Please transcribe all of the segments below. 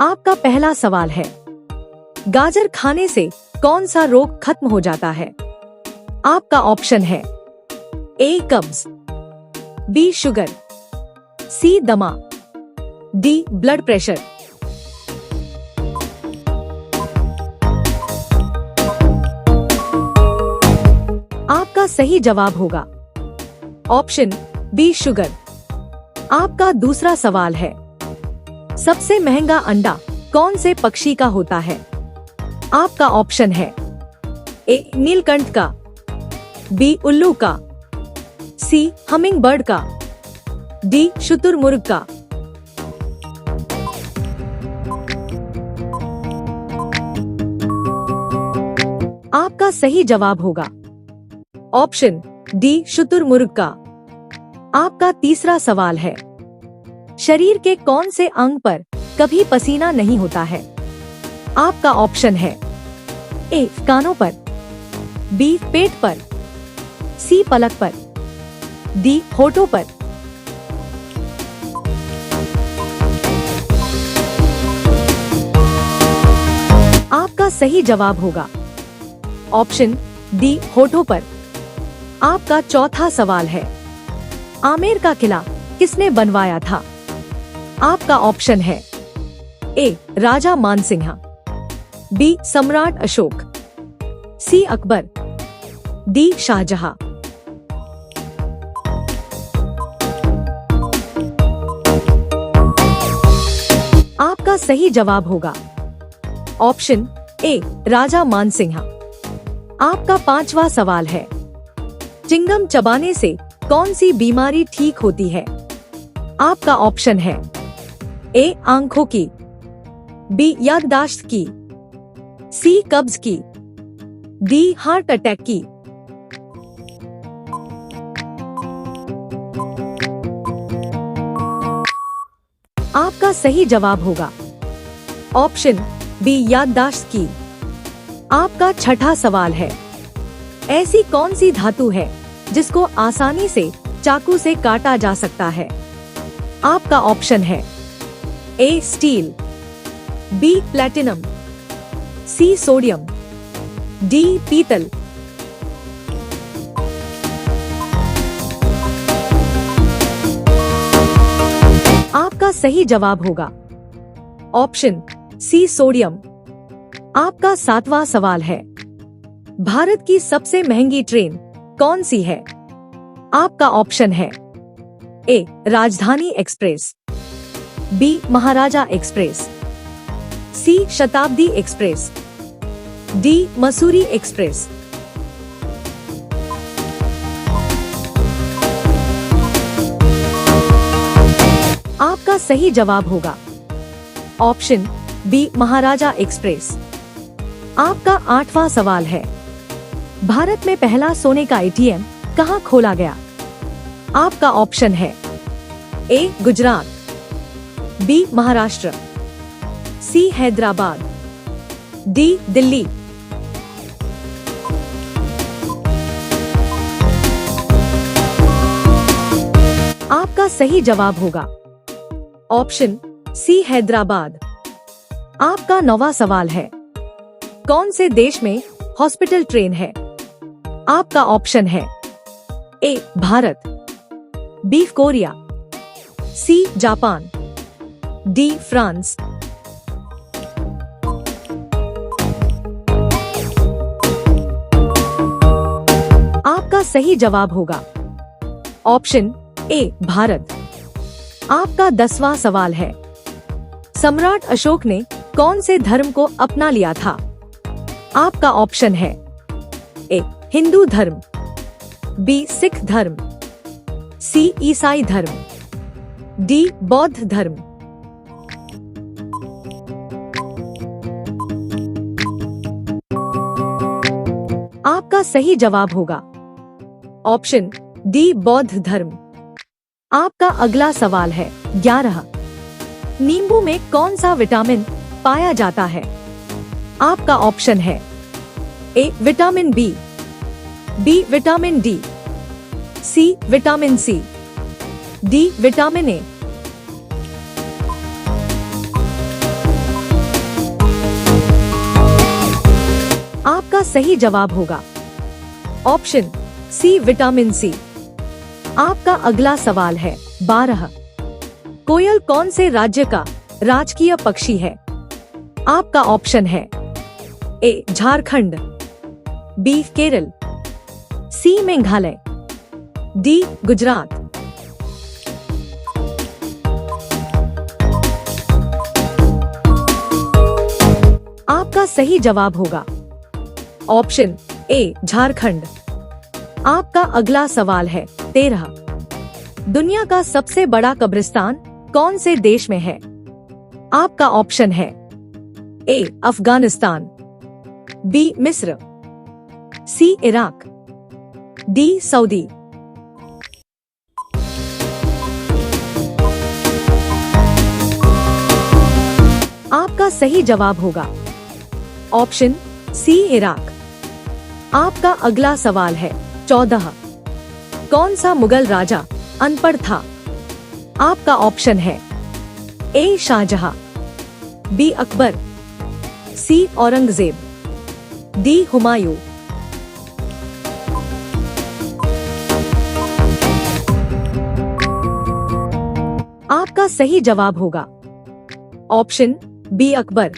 आपका पहला सवाल है, गाजर खाने से कौन सा रोग खत्म हो जाता है? आपका ऑप्शन है ए कब्ज, बी शुगर, सी दमा, डी ब्लड प्रेशर। आपका सही जवाब होगा ऑप्शन बी शुगर। आपका दूसरा सवाल है, सबसे महंगा अंडा कौन से पक्षी का होता है? आपका ऑप्शन है ए नीलकंठ का, बी उल्लू का, सी हमिंग बर्ड का, डी शुतुरमुर्ग का। आपका सही जवाब होगा ऑप्शन डी शुतुरमुर्ग का। आपका तीसरा सवाल है, शरीर के कौन से अंग पर कभी पसीना नहीं होता है? आपका ऑप्शन है ए कानों पर, बी पेट पर, सी पलक पर, डी होठों पर। आपका सही जवाब होगा ऑप्शन डी होठों पर। आपका चौथा सवाल है, आमेर का किला किसने बनवाया था? आपका ऑप्शन है ए राजा मानसिंह, बी सम्राट अशोक, सी अकबर, डी शाहजहां। आपका सही जवाब होगा ऑप्शन ए राजा मानसिंह। आपका पांचवा सवाल है, चिंगम चबाने से कौन सी बीमारी ठीक होती है? आपका ऑप्शन है ए आंखों की, बी याददाश्त की, सी कब्ज की, डी हार्ट अटैक की। आपका सही जवाब होगा ऑप्शन बी याददाश्त की। आपका छठा सवाल है, ऐसी कौन सी धातु है जिसको आसानी से चाकू से काटा जा सकता है? आपका ऑप्शन है A steel, B platinum, C sodium, D पीतल। आपका सही जवाब होगा ऑप्शन सी सोडियम। आपका सातवां सवाल है, भारत की सबसे महंगी ट्रेन कौन सी है? आपका ऑप्शन है ए राजधानी एक्सप्रेस, बी महाराजा एक्सप्रेस, सी शताब्दी एक्सप्रेस, डी मसूरी एक्सप्रेस। आपका सही जवाब होगा ऑप्शन बी महाराजा एक्सप्रेस। आपका आठवां सवाल है, भारत में पहला सोने का एटीएम कहां खोला गया? आपका ऑप्शन है ए गुजरात, बी महाराष्ट्र, सी हैदराबाद, डी दिल्ली। आपका सही जवाब होगा ऑप्शन सी हैदराबाद। आपका नौवां सवाल है, कौन से देश में हॉस्पिटल ट्रेन है? आपका ऑप्शन है A Bharat, B Korea, C Japan, D France. आपका सही जवाब होगा ऑप्शन ए भारत। आपका 10वां सवाल है, सम्राट अशोक ने कौन से धर्म को अपना लिया था? आपका ऑप्शन है ए हिंदू धर्म, बी सिख धर्म, सी ईसाई धर्म, डी बौद्ध धर्म। आपका सही जवाब होगा ऑप्शन डी बौद्ध धर्म। आपका अगला सवाल है 11, नींबू में कौन सा विटामिन पाया जाता है? आपका ऑप्शन है A vitamin B, B vitamin D, C vitamin C, D vitamin A. आपका सही जवाब होगा ऑप्शन सी विटामिन सी। आपका अगला सवाल है 12। कोयल कौन से राज्य का राजकीय पक्षी है? आपका ऑप्शन है ए झारखंड, बी केरल, सी मेघालय, डी गुजरात। आपका सही जवाब होगा ऑप्शन ए झारखंड। आपका अगला सवाल है 13। दुनिया का सबसे बड़ा कब्रिस्तान कौन से देश में है? आपका ऑप्शन है ए अफगानिस्तान, बी मिस्र, सी इराक, डी सऊदी। आपका सही जवाब होगा ऑप्शन सी इराक। आपका अगला सवाल है 14। कौन सा मुगल राजा अनपढ़ था? आपका ऑप्शन है ए शाहजहां, बी अकबर, सी औरंगजेब, डी हुमायूं। आपका सही जवाब होगा ऑप्शन बी अकबर।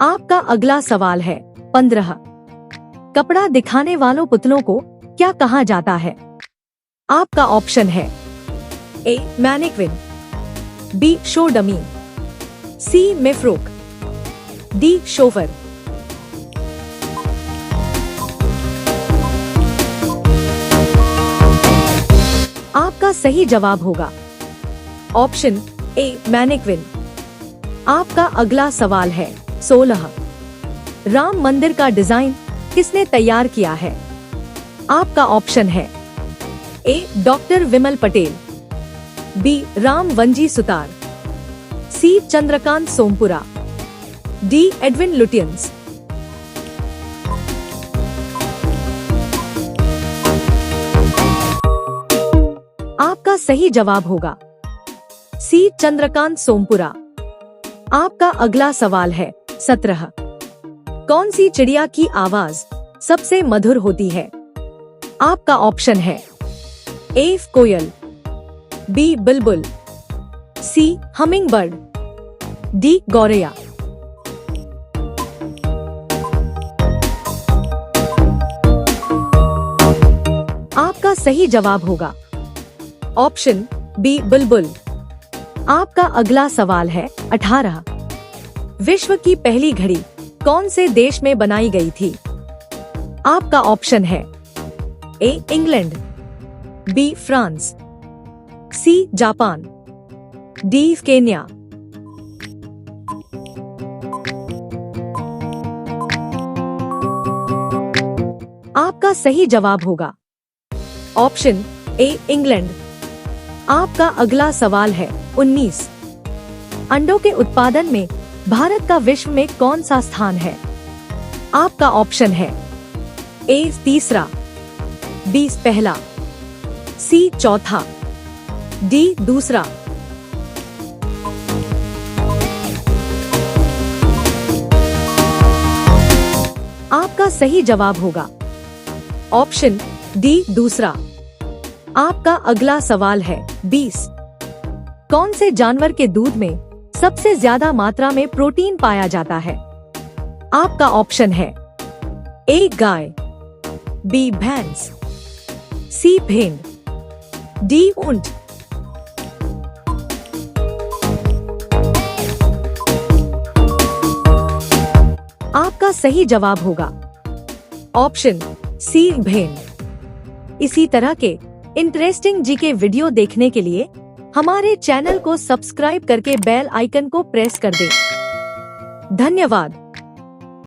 आपका अगला सवाल है 15। कपड़ा दिखाने वालों पुतलों को क्या कहा जाता है? आपका ऑप्शन है ए मैनिक्विन, बी शो डमी, सी मेफ्रोक, डी शोफर। आपका सही जवाब होगा ऑप्शन ए मैनिक्विन। आपका अगला सवाल है 16। राम मंदिर का डिजाइन किसने तैयार किया है? आपका ऑप्शन है A doctor Vimal Patel, B Ram Vanji Sutar, C Chandrakant Sompura, D Edwin Lutyens. आपका सही जवाब होगा सी चंद्रकांत सोमपुरा। आपका अगला सवाल है 17। कौन सी चिड़िया की आवाज सबसे मधुर होती है? आपका ऑप्शन है ए कोयल, बी बुलबुल, सी हमिंग बर्ड, डी गौरैया। आपका सही जवाब होगा ऑप्शन बी बुलबुल। आपका अगला सवाल है 18। विश्व की पहली घड़ी कौन से देश में बनाई गई थी? आपका ऑप्शन है A England, B France, C Japan, D Kenya. आपका सही जवाब होगा ऑप्शन ए इंग्लैंड। आपका अगला सवाल है 19। अंडों के उत्पादन में भारत का विश्व में कौन सा स्थान है? आपका ऑप्शन है ए तीसरा, बी पहला, सी चौथा, डी दूसरा। आपका सही जवाब होगा ऑप्शन डी दूसरा। आपका अगला सवाल है 20। कौन से जानवर के दूध में सबसे ज्यादा मात्रा में प्रोटीन पाया जाता है? आपका ऑप्शन है ए गाय, बी भैंस, सी भेड़, डी ऊंट। आपका सही जवाब होगा ऑप्शन सी भेड़। इसी तरह के इंटरेस्टिंग जीके वीडियो देखने के लिए हमारे चैनल को सब्सक्राइब करके बेल आइकन को प्रेस कर दें। धन्यवाद।